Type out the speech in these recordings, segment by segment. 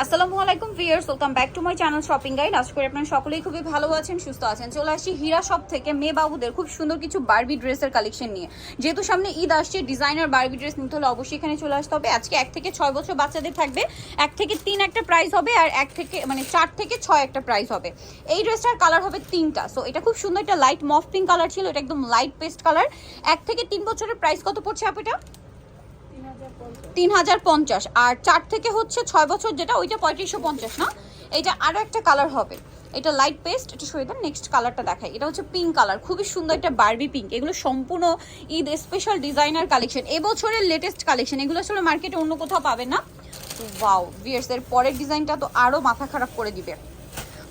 আসসালামু আলাইকুম viewers, welcome back to my channel shopping guide. আশা করি আপনারা সকলেই খুবই ভালো আছেন, সুস্থ আছেন। চলে আসি হীরা শপ থেকে মেয়ে বাবুদের খুব সুন্দর কিছু বারবি ড্রেসের কালেকশন নিয়ে। যেহেতু সামনে ঈদ আসছে, ডিজাইনার বারবি ড্রেস নিতে হলে অবশ্যই এখানে চলে আসতে হবে। আজকে 1 থেকে 6 বছর বাচ্চাদের থাকবে, 1 থেকে 3 একটা প্রাইস হবে, আর 4 থেকে 6 একটা প্রাইস হবে। এই ড্রেসটার কালার হবে 3টা। সো এটা খুব সুন্দর, একটা লাইট মফ পিঙ্ক কালার ছিল, এটা একদম লাইট পেস্ট কালার। 1 থেকে 3 বছরের প্রাইস কত পড়ছে আপু? এটা 3050। আর 4 থেকে হচ্ছে 6 বছর যেটা, ওইটা 3550 না? এইটা আরো একটা কালার হবে, এটা লাইট পেস্ট। এটা সরিয়ে দেন, নেক্সট কালারটা দেখাই। এটা হচ্ছে পিঙ্ক কালার, খুবই সুন্দর একটা বারবি পিঙ্ক। এগুলো সম্পূর্ণ ঈদ স্পেশাল ডিজাইনার কালেকশন, এবছরের লেটেস্ট কালেকশন। এগুলো আসলে মার্কেটে অন্য কোথাও পাবেন না। ওয়াও ভিউয়ার্স, এর পরের ডিজাইনটা তো আরো মাথা খারাপ করে দিবে,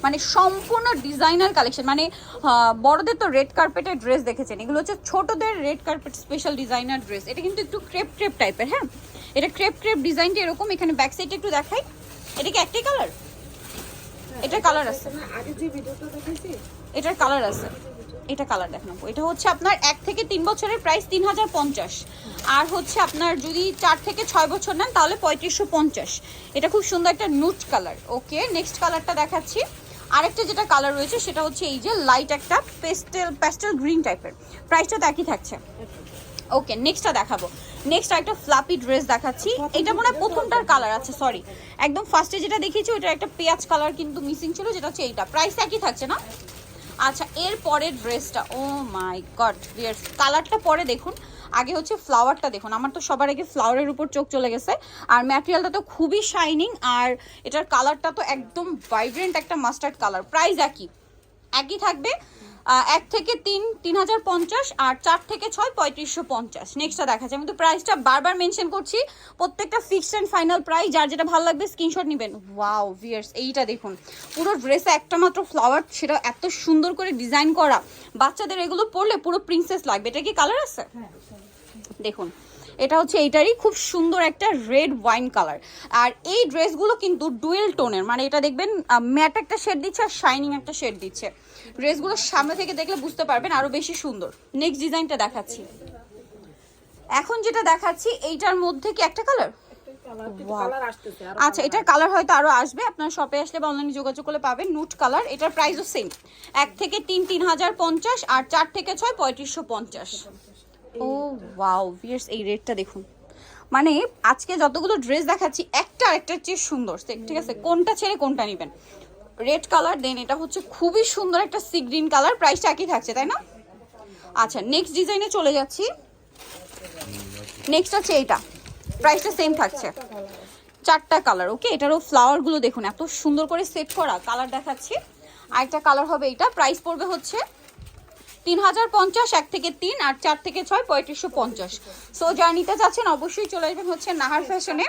মানে সম্পূর্ণ ডিজাইনার কালেকশন। মানে বড়দের তো রেড কার্পেটের ড্রেস দেখেছেন, এগুলো হচ্ছে ছোটদের red carpet special designer dress. এটা কিন্তু একটু ক্রেপ ক্রেপ টাইপের। হ্যাঁ, এটা ক্রেপ ক্রেপ ডিজাইনটা এরকম। এখানে ব্যাক সাইডটা একটু দেখাই। এটা কি একটাই কালার? এটার কালার আছে, এটার কালার আছে। এটা কালার দেখেন, এটা হচ্ছে আপনার 1 থেকে 3 বছরের প্রাইস 3050। আর হচ্ছে আপনার যদি 4 থেকে 6 বছর নেন তাহলে 3550। এটা খুব সুন্দর একটা নুট কালার। ওকে, নেক্সট কালারটা দেখাচ্ছি। আরেকটা যেটা কালার রয়েছে সেটা হচ্ছে এই যে লাইট একটা প্যাস্টেল গ্রিন টাইপের, প্রাইসটা তো একই থাকছে। ওকে, নেক্সটটা দেখাবো। নেক্সট একটা ফ্লাপি ড্রেস দেখাচ্ছি। এটা মনে হয় প্রথমটার কালার আছে, সরি, একদম ফার্স্টে যেটা দেখিয়েছি ওইটা একটা পেঁয়াজ কালার কিন্তু মিসিং ছিল, যেটা হচ্ছে এইটা। প্রাইস একই থাকছে না? আচ্ছা, এর পরের ড্রেসটা, ও মাই গড ভিউয়ার্স, কালারটা পরে দেখুন, আগে হচ্ছে ফ্লাওয়ারটা দেখুন। আমার তো সবার আগে ফ্লাওয়ারের উপর চোখ চলে গেছে। আর ম্যাটেরিয়ালটা তো খুবই শাইনিং, আর এটার কালারটা তো একদম ভাইব্রেন্ট একটা মাস্টার্ড কালার। প্রাইস একই থাকবে, 1 থেকে 3 3050, আর 4 থেকে 6 3550। নেক্সটটা দেখাচ্ছি। আমি তো প্রাইসটা বারবার মেনশন করছি, প্রত্যেকটা ফিক্সড অ্যান্ড ফাইনাল প্রাইস। যার যেটা ভালো লাগবে স্ক্রিনশট নেবেন। ওয়াও ভিউয়ার্স, এইটা দেখুন, পুরো ড্রেসে একটা মাত্র ফ্লাওয়ার, সেটা এত সুন্দর করে ডিজাইন করা। বাচ্চাদের এগুলো পরলে পুরো প্রিন্সেস লাগবে। এটা কি কালার আছে? দেখুন, এটা হচ্ছে এইটারই খুব সুন্দর একটা রেড ওয়াইন কালার। আর এই ড্রেসগুলো কিন্তু ডুয়েল টোনের, মানে এটা দেখবেন ম্যাট একটা শেড দিচ্ছে আর শাইনিং একটা শেড দিচ্ছে। ড্রেসগুলো সামনে থেকে দেখলে বুঝতে পারবেন আরো বেশি সুন্দর। নেক্সট ডিজাইনটা দেখাচ্ছি। এখন যেটা দেখাচ্ছি এইটার মধ্যে কি একটা কালার? আচ্ছা, এটার কালার হয়তো আরো আসবে, আপনার শপে আসলে বা অনলাইনে যোগাযোগ করলে পাবেন। নুট কালার, এটার প্রাইসও সেম, 1 থেকে 3 3050, আর 4 থেকে 6 3550। ও ওয়াও ভিউয়ার্স, এই রেটটা দেখুন। মানে আজকে যতগুলো ড্রেস দেখাচ্ছি একটা আরেকটার চেয়ে সুন্দর, ঠিক আছে? কোনটা ছেড়ে কোনটা নেবেন? রেড কালার, দেন এটা হচ্ছে খুবই সুন্দর একটা সি গ্রিন কালার। প্রাইসটা একই থাকছে, তাই না? আচ্ছা, নেক্সট ডিজাইনে চলে যাচ্ছি। নেক্সট হচ্ছে এইটা, প্রাইসটা সেম থাকছে, 4টা কালার। ওকে, এটারও ফ্লাওয়ারগুলো দেখুন এত সুন্দর করে সেট করা। কালার দেখাচ্ছি, আরেকটা কালার হবে এইটা। প্রাইস পড়বে হচ্ছে 3050, 1 থেকে 3, আর 4 থেকে 6 3550। সো যারা নিতে চাচ্ছেন অবশ্যই চলে আসবেন হচ্ছে নাহার ফ্যাশনে,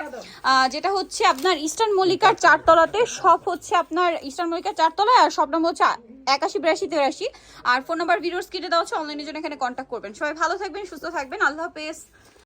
যেটা হচ্ছে আপনার ইস্টার্ন মল্লিকার 4 তলাতে। সব হচ্ছে আপনার ইস্টার্ন মল্লিকার 4 তলায়, আর সব নম্বর হচ্ছে 818283। আর ফোন নাম্বার ভিডিওর স্ক্রিনে দেওয়া হচ্ছে, অনলাইনের জন্য এখানে কন্ট্যাক্ট করবেন। সবাই ভালো থাকবেন, সুস্থ থাকবেন, আল্লাহ হাফেজ।